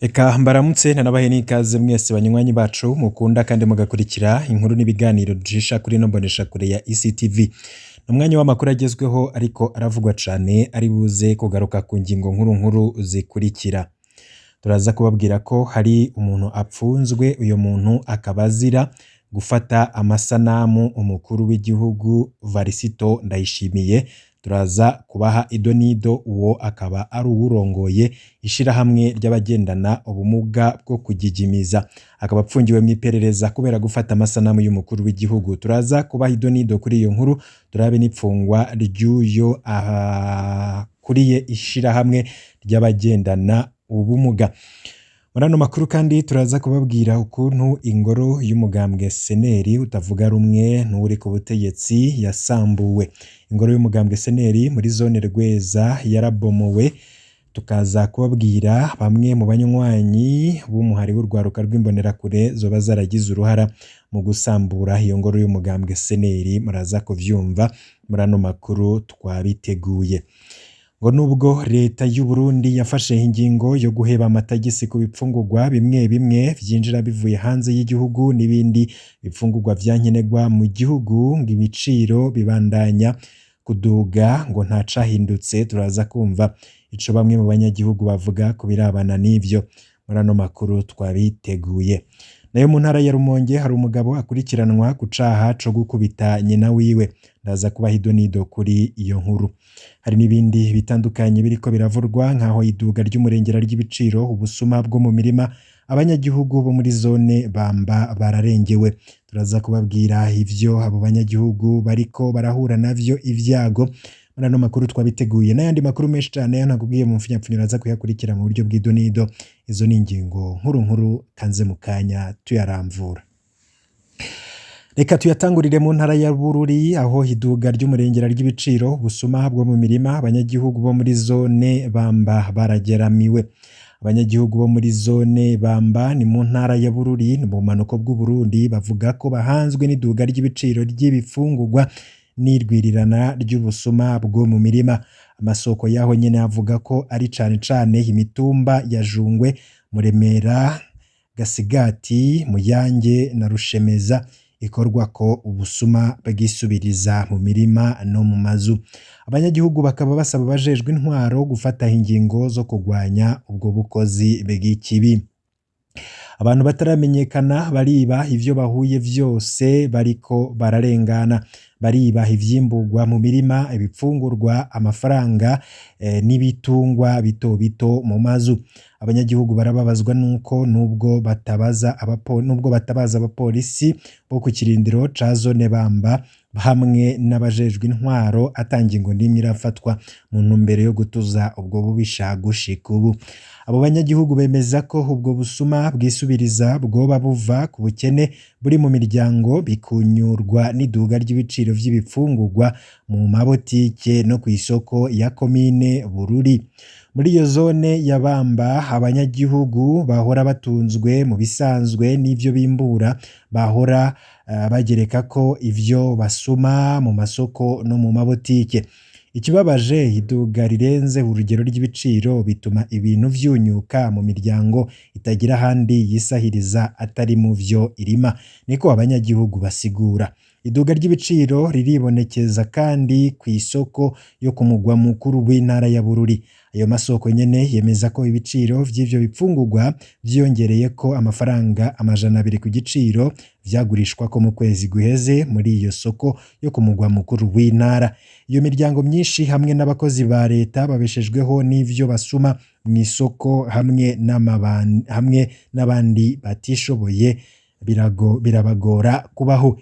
Eka mbaramutse nanabahe n'ikaze mwese banywanyi bacu mukunda kandi mugakurikira inkuru n'ibiganiro dushisha kuri ino mboneshakure ya ICTV. N'umwanya w'amakuru agezweho ariko aravugwa cane ari buze kugaruka ku ngingo nkuru zikurikira. Turaza kubabwira ko hari umuntu apfunzwe, uyo muntu akaba azira gufata amasanamu umukuru w'igihugu Varisito Ndayishimiye. Turaza kubaha idonido, uwo akaba ari uwurongoye ishirahamwe ry'abagendana ubumuga bwo kugigimiza, akaba apfungiwe mw'iperereza kubera gufata amasanamu y'umukuru w'igihugu. Turaza kubaha idonido kuri iyo nkuru, turabe n'ipfungwa ry'uyo akuriye ishirahamwe ry'abagendana ubumuga. Muri ano makuru kandi turaza kubabwira ukuntu ingoro y'umugambwe Seneri utavuga rumwe n'uri ku butegetsi yasambuwe. Ingoro y'umugambwe Seneri muri zone Rweza yarabomowe. Tukaza kubabwira bamwe mu banywanyi b'umuhari w'urwaruka rw'imbonerakure zoba zaragize uruhara mu gusambura iyo ngoro y'umugambwe Seneri. Muraza kuvyumva muri ano makuru twabiteguye. Ngo nubwo leta y'u Burundi yafashe ingingo yo guheba amatagisi ku bipfungurwa bimwe bimwe vyinjira bivuye hanze y'igihugu n'ibindi bipfungurwa vyankenerwa mu gihugu, ngo ibiciro bibandanya kuduga, ngo nta cahindutse. Turaza kumva ico bamwe mu banyagihugu bavuga ku birabana n'ivyo muri ano makuru twabiteguye. Nayo mu ntara ya Rumonge hari umugabo akurikiranwa ku caha co gukubita nyina wiwe. Ndaza kubaha idonido kuri iyo nkuru. Hari n'ibindi bitandukanye biriko biravurwa nkaho iduga ry'umurengera ry'ibiciro, ubusuma bwo mu mirima, abanyagihugu bo muri zone Bamba bararengewe. Turaza kubabwira ivyo abo banyagihugu bariko barahura navyo ivyago muri ano makuru twabiteguye. N'ayandi makuru menshi cane nakubwiye mu mfunyapfunyiro aza kuyakurikira mu buryo bw'idonido. Izo ni ingingo nkuru kanze mu kanya tuyaramvura. Reka tuyatangurire mu ntara ya Bururi aho iduga ry'umurengera ry'ibiciro, ubusuma bwo mu mirima, abanyagihugu bo muri zone Bamba barageramiwe. Abanyagihugu bo muri zone Bamba ni mu ntara ya Bururi mu bumanuko bw'u Burundi bavuga ko bahanzwe n'iduga ry'ibiciro ry'ibifungurwa n'irwirirana ry'ubusuma bwo mu mirima. Amasoko yaho nyene avuga ko ari cane imitumba ya Jungwe, Muremera, Gasigati, Muyange na Rushemeza ikorwa ko ubusuma bwisubiriza mu mirima no mu mazu. Abanyagihugu bakaba basaba abajejwe intwaro gufata ingingo zo kugwanya ubwo bukozi bw'ikibi. Abantu bataramenyekana bariba ivyo bahuye vyose bariko bararengana. Bariba ivyimburwa mu mirima, ibipfungurwa, amafaranga n'ibitungwa bito bito mu mazu. Abanyagihugu barababazwa nuko nubwo batabaza abapolisi bo ku kirindiro ca zone Bamba hamwe n'abajejwe intwaro atangingo n'imwe irafatwa mu ntumbero yo gutuza ubwo bubisha gushika ubu. Abo banyagihugu bemeza ko ubwo busuma bwisubiriza bwoba buva ku bukene buri mu miryango, bikunyurwa n'iduga ry'ibiciro vy'ibifungurwa mu mabotike no kw'isoko ya komine Bururi. Muri iyo zone ya Bamba abanyagihugu bahora batunzwe mu bisanzwe n'ivyo bimbura, bahora bagereka ko ivyo basuma mu masoko no mu mabotike. Ikibabaje iduga rirenze urugero ry'ibiciro bituma ibintu vyunyuka mu miryango itagira handi yisahiriza atari mu vyo irima, niko abanyagihugu basigura. Iduga ry'ibiciro riribonekeza kandi kw'isoko yo ku mugwa mukuru w'intara ya Bururi. Ayo masoko nyene yemeza ko ibiciro vy'ivyo bipfungurwa vyiyongereye ko amafaranga 200 ku giciro vyagurishwa ko mu kwezi guheze muri iyo soko yo ku mugwa mukuru w'intara. Iyo miryango myinshi hamwe n'abakozi ba leta babeshejweho n'ivyo basuma mw'isoko hamwe n'abandi batishoboye birabagora kubaho.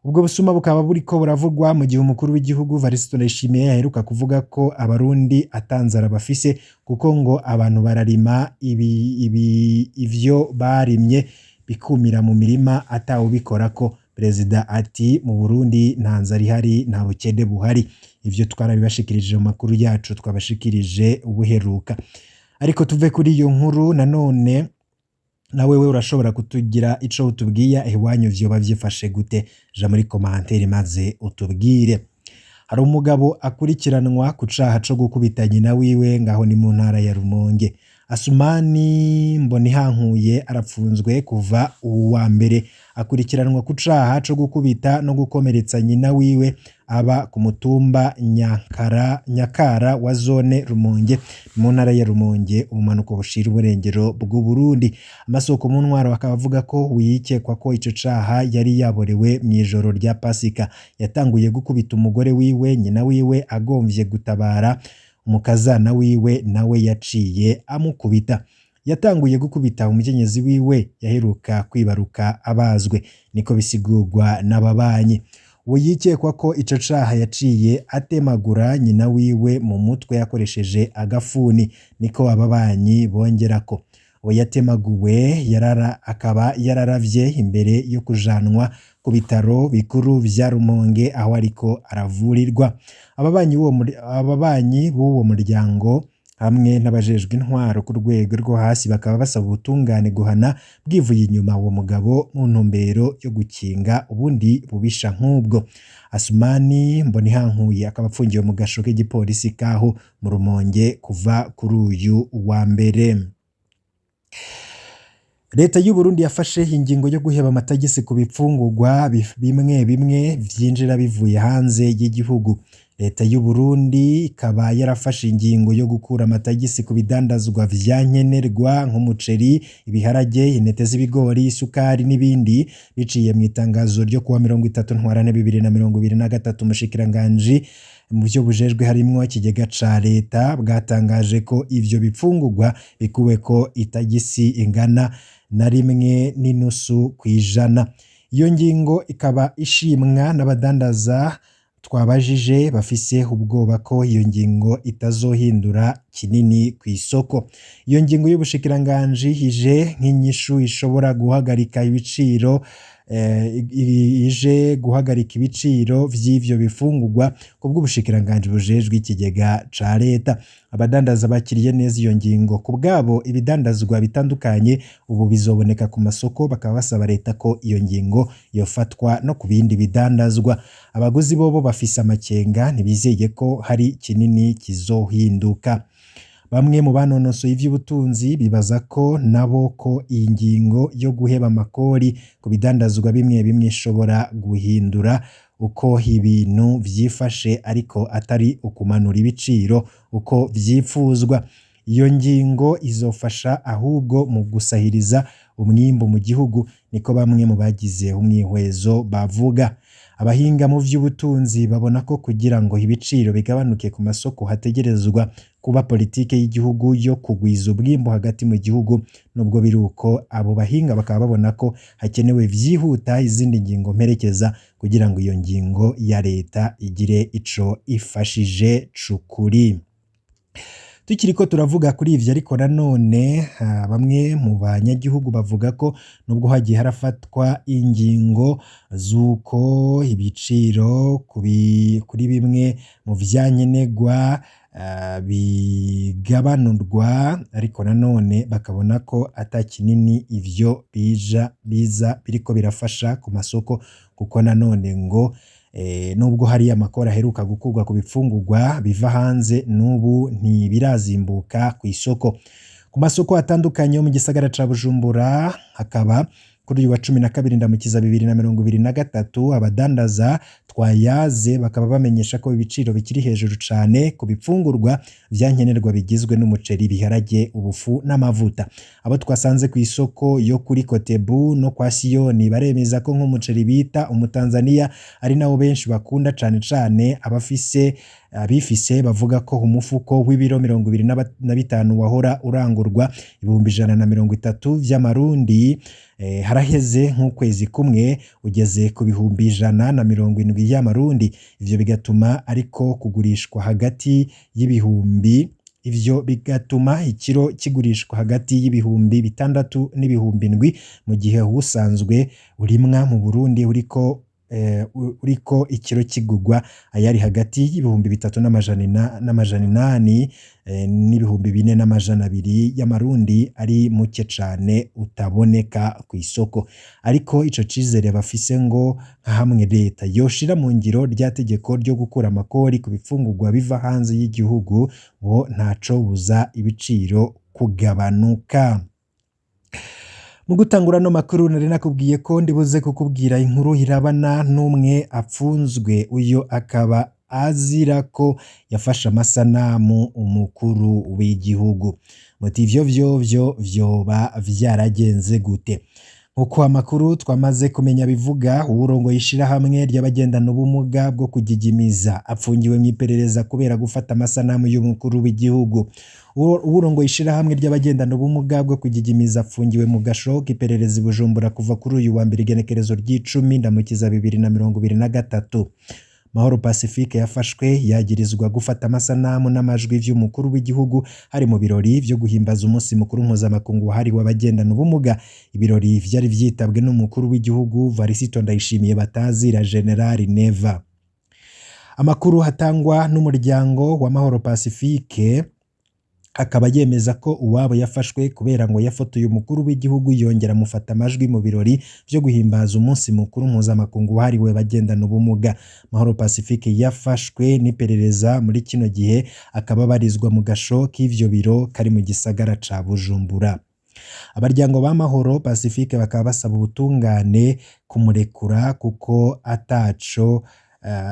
Ubwo busuma bukaba buriko buravugwa mu gihe umukuru w'igihugu Varisito Ndayishimiye yaheruka kuvuga ko abarundi atanzara bafise kuko ngo abantu bararima ivyo barimye bikumira mu mirima atawubikorako. Perezida ati mu Burundi nta nzara ihari, nta bukene buhari. Ivyo twarabibashikirije mu makuru yacu twabashikirije ubuheruka. Ariko tuve kuri iyo nkuru nanone na wewe urashobora kutugira ico utubwiya iwanyu vyoba vyifashe gute? Ja muri commentaire maze utubwire. Hari umugabo akurikiranwa ku caha co gukubita nyina wiwe ngaho ni mu ntara ya Rumonge. Asumani Mbonihankuye arapfunzwe kuva uwa mbere akurikiranwa ku caha co gukubita no gukomeretsa nyina wiwe aba ku mutumba Nyakara wa zone Rumonge mu ntara ya Rumonge ubumanuko bushira uburengero bw'u Burundi. Amasoko mu ntwaro akaba avuga ko wiyikekwa ko ico caha yari yaborewe mw'ijoro rya Pasika yatanguye gukubita umugore wiwe, nyina wiwe agomvye gutabara umukazana wiwe nawe yaciye amukubita. Yatanguye gukubita umukenyezi wiwe yaheruka kwibaruka abazwe, niko bisigurwa n'ababanyi. Uwo yikekwa ko ico caha yaciye atemagura nyina wiwe mu mutwe yakoresheje agafuni, niko ababanyi bongerako. Uwo yatemaguwe akaba yararavye imbere yo kujanwa ku bitaro bikuru vya Rumonge aho ariko aravurirwa. Ababanyi b'uwo muryango hamwe n'abajejwe intwaro ku rwego rwo hasi bakaba basaba ubutungane guhana bwivuye inyuma uwo mugabo mu ntumbero yo gukinga ubundi bubisha nk'ubwo. Asumani Mbonihankuye akaba apfungiwe mu gasho k'igipolisi kaho mu Rumonge kuva kuri uyu wa mbere. Leta y'u Burundi yafashe ingingo yo guheba amatagisi ku bifungurwa bimwe bimwe vyinjira bivuye hanze y'igihugu. Leta y'u Burundi ikaba yarafashe ingingo yo gukura amatagisi ku bidandazwa vya nkenerwa nk'umuceri, ibiharage, intete z'ibigori, isukari n'ibindi biciye mu itangazo ryo kuwa 30 Ntwarante 2023 umushikiranganji mu byo bujejwe harimwo ikigega ca leta bwatangaje ko ivyo bifungurwa bikuweko itagisi ingana na 1.5 kw'ijana. Iyo ngingo ikaba ishimwa n'abadandaza twabajije bafise ubwoba ko iyo ngingo itazohindura kinini ku isoko. Iyo ngingo y'ubushikiranganji ije nk'inyishu ishobora guhagarika ibiciro vy'ivyo bifungurwa kubw'ubushikiranganji bujejwe ikigega ca leta. Abadandaza bakiriye neza iyo ngingo ku bwabo ibidandazwa bitandukanye ubu bizoboneka ku masoko, bakaba basaba leta ko iyo ngingo yofatwa no ku bindi bidandazwa. Abaguzi bobo bafise amakenga ntibizeye ko hari kinini kizohinduka. Bamwe mu banonosoye ivy'ubutunzi bibaza ko nabo ko iyi ngingo yo guheba amakori ku bidandazwa bimwe bimwe ishobora guhindura uko ibintu vyifashe ariko atari ukumanura ibiciro uko vyipfuzwa. Iyo ngingo izofasha ahubwo mu gusahiriza umwimbu mu gihugu, niko bamwe mu bagize umwihwezo bavuga. Abahinga mu vy'ubutunzi babona ko kugira ngo ibiciro bigabanuke ku masoko hategerezwa kuba politike y'igihugu yo kugwiza ubwimbu hagati mu gihugu. Nubwo biruko abo bahinga bakaba babona ko hakenewe vyihuta izindi ngingo mperekeza kugira ngo iyo ngingo ya leta igire ico ifashije cukuri. Tukiriko turavuga kuri ivyo ariko nanone bamwe mu banyagihugu bavuga ko nubwo hagiye harafatwa ingingo z'uko ibiciro kuri bimwe mu vyankenerwa bigabanurwa, ariko nanone bakabona ko ata kinini ivyo biza biriko birafasha ku masoko, kuko nanone ngo nubwo hari amakora aheruka gukurwa ku bifungurwa biva hanze n'ubu ntibirazimbuka ku isoko. Ku masoko atandukanye mu gisagara ca Bujumbura hakaba kuri uyu wa 12 Ndamukiza 2023 abadandaza twayaze bakaba bamenyesha ko ibiciro bikiri hejuru cane ku bifungurwa vyankenerwa bigizwe n'umuceri, ibiharage, ubufu n'amavuta. Abo twasanze ku isoko yo kuri Kotebu no kwa Siyoni baremeza ko nk'umuceri bita umutanzania ari nawo benshi bakunda cane abifise bavuga ko umufuko w'ibiro 25 wahora urangurwa 130 vy'amarundi haraheze nk'ukwezi kumwe ugeze ku 170 y'amarundi. Ivyo bigatuma ariko kugurishwa hagati y'ibihumbi ikiro kigurishwa hagati y'ibihumbi 6 n'ibihumbi 7 mu gihe usanzwe urimwa mu Burundi uriko ikiro kigugwa ayari hagati y'ibihumbi 3,800 n'ibihumbi 4,200 y'amarundi ari muke cane utaboneka ku isoko. Ariko ico cizere bafise ngo nka hamwe leta yoshira mu ngiro rya tegeko ryo gukura amakori ku bifungurwa biva hanze y'igihugu ngo ntaco buza ibiciro kugabanuka. Mu gutangura no makuru nari nakubwiye ko ndibuze kukubwira inkuru irabana n'umwe apfunzwe, uyo akaba azira ko yafashe amasanamu umukuru w'igihugu. Muti ivyo vyovyo vyoba vyaragenze gute? Nkuko amakuru twamaze kumenya bivuga, uwurongoye ishirahamwe ry'abagendana ubumuga bwo kugigimiza apfungiwe mw'iperereza kubera gufata amasanamu y'umukuru w'igihugu. Uwurongoye ishirahamwe ry'abagendana ubumuga bwo kugigimiza apfungiwe mu gasho k'iperereza i Bujumbura kuva kuri uyu wa mbere igenekerezo ry'icumi Ndamukiza 2023. Mahoro Pacifique yafashwe yagirizwa gufata amasanamu n'amajwi vy'umukuru w'igihugu hari mu birori vyo guhimbaza umunsi mukuru mpuzamakungu wahariwe abagendana ubumuga. Ibirori vyari vyitabwe n'umukuru w'igihugu Varisito Ndayishimiye batazira General Neva. Amakuru hatangwa n'umuryango wa Mahoro Pacifique akaba yemeza ko uwabo yafashwe kubera ngo yafotoye umukuru w'igihugu yongera mufata amajwi mu birori vyo guhimbaza umunsi mukuru mpuzamakungu wahariwe abagendana ubumuga. Mahoro Pacifique yafashwe n'iperereza muri kino gihe akaba barizwa mu gasho k'ivyo biro kari mu gisagara ca Bujumbura. Abaryango ba Mahoro Pacifique bakaba basaba ubutungane kumurekura kuko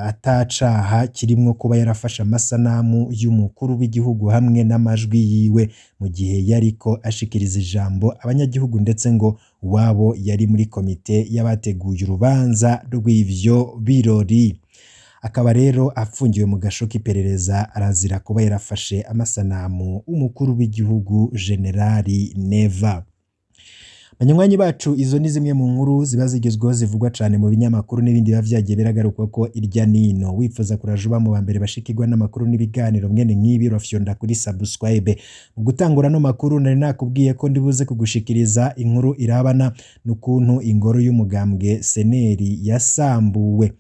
atacaha kirimwo kuba yarafashe amasanamu y'umukuru w'igihugu hamwe n'amajwi yiwe mu gihe yariko ashikiriza ijambo abanyagihugu, ndetse ngo wabo yari muri komite y'abateguye urubanza rw'ivyo birori. Akaba rero apfungiwe mu gasho k'iperereza arazira kuba yarafashe amasanamu umukuru w'igihugu Generali Neva. Banywanyi bacu, izo ni zimwe mu nkuru ziba zigezweho zivugwa cane mu binyamakuru n'ibindi biba vyagiye biragaruka ko irya nino. Wifuza kuraja uba mu bambere bashikirwa n'amakuru n'ibiganiro mwene nk'ibi, urafyonda kuri subscribe. Mu gutangura no makuru nari nakubwiye ko ndibuze kugushikiriza inkuru irabana n'ukuntu ingoro y'umugambwe Seneri yasambuwe.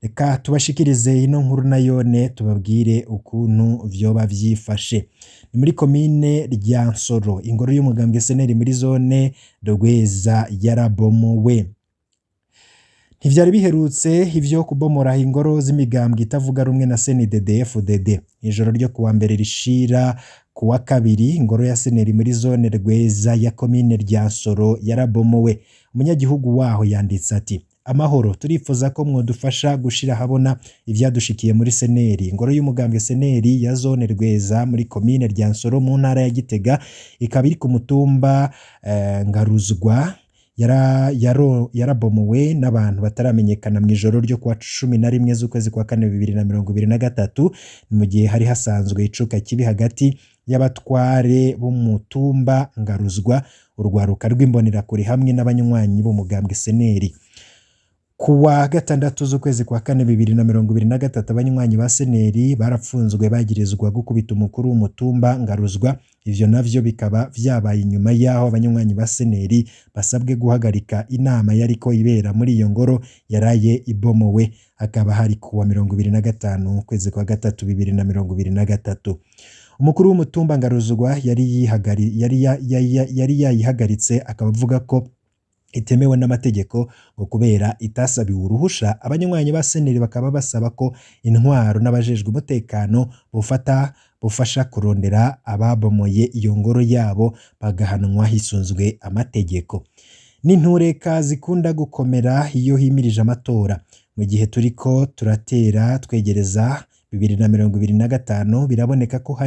Reka tubashikirize ino nkuru nayone tubabwire ukuntu vyoba vyifashe. Ni muri komine Ryansoro, ingoro y'umugambwe Seneri muri zone Rweza yarabomowe. Ntivyari biherutse ivyo kubomora ingoro z'imigambwe itavuga rumwe na CNDD-FDD. Ijoro ryo kuwa mbere rishira kuwa kabiri, ingoro ya Seneri muri zone Rweza ya komine Ryansoro yarabomowe. Umunyagihugu waho yanditse ati: amahoro, turifuza ko mwodufasha gushira habona ivyadushikiye muri Seneri. Ingoro y'umugambwe Seneri ya zone Rweza muri komine Ryansoro mu ntara ya Gitega ikaba iri ku mutumba Ngaruzwa yarabomowe n'abantu bataramenyekana mu ijoro ryo kuwa 11 z'ukwezi kwa 4 2023, mu gihe hari hasanzwe icuka kibi hagati y'abatware b'umutumba Ngaruzwa, urwaruka rw'imbonerakure hamwe n'abanywanyi b'umugambwe Seneri. Kuwa gatandatu z'ukwezi kwa 4 2023, abanywanyi ba Seneri barapfunzwe bagirizwa gukubita umukuru w'umutumba Ngaruzwa. Ivyo navyo bikaba vyabaye inyuma yaho abanywanyi ba Seneri basabwe guhagarika inama yariko ibera muri iyo ngoro yaraye ibomowe. Akaba hari kuwa 25 ukwezi kwa 3 2023. Umukuru w'umutumba Ngaruzwa yari yayihagaritse, akaba avuga ko itemewe n'amategeko ngo kubera itasabiwe uruhusha. Abanywanyi ba Seneri bakaba basaba ko intwaro n'abajejwe umutekano bufasha kurondera ababomoye iyo ngoro yabo bagahanwa hisunzwe amategeko. N'intureka zikunda gukomera iyo himirije amatora. Mu gihe turiko turatera twegereza 2025, biraboneka ko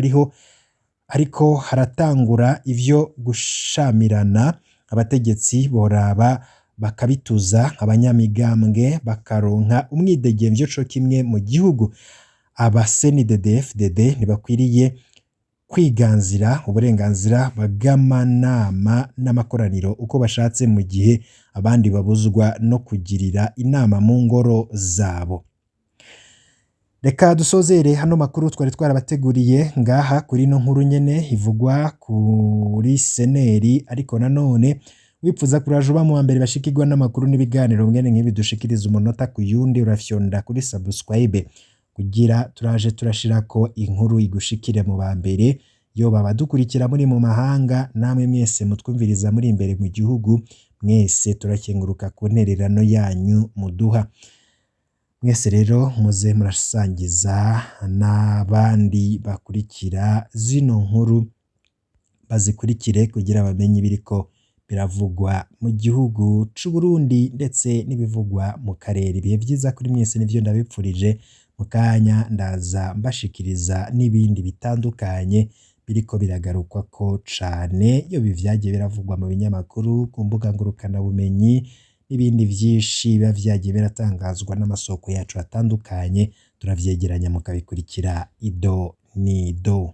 ariko haratangura ivyo gushamirana. Abategetsi boraba bakabituza, abanyamigambwe bakaronka umwidegemvyo co kimwe mu gihugu. Aba CNDD-FDD ntibakwiriye kwiganzira uburenganzira bw'amanama n'amakoraniro uko bashatse, mu gihe abandi babuzwa no kugirira inama mu ngoro zabo. Reka dusozere hano makuru twari twarabateguriye ngaha kuri no nkuru nyene ivugwa kuri Seneri. Ariko nanone wifuza kuraje uba mu mbere bashikirwa n'amakuru n'ibiganiro mwene nk'ibi dushikiriza umunota ku yundi, urafyonda kuri subscribe kugira turaje turashirako inkuru igushikire mu bambere. Yo baba dukurikira muri mu mahanga, namwe mwese mutwumviriza muri imbere mu gihugu, mwese turakenguruka ku ntererano yanyu muduha. Mwese rero muze murasangiza n'abandi bakurikira zino nkuru bazikurikire kugira bamenye ibiriko biravugwa mu gihugu c'u Burundi ndetse n'ibivugwa mu karere. Ibihe vyiza kuri mwese nivyo ndabipfurije, mu kanya ndaza mbashikiriza n'ibindi bitandukanye biriko biragarukwako cane, iyo vyagiye biravugwa mu binyamakuru, ku mbuga ngurukana bumenyi n'ibindi vyinshi biba vyagiye biratangazwa n'amasoko yacu atandukanye, turavyegeranya mukabikurikira ido n'ido.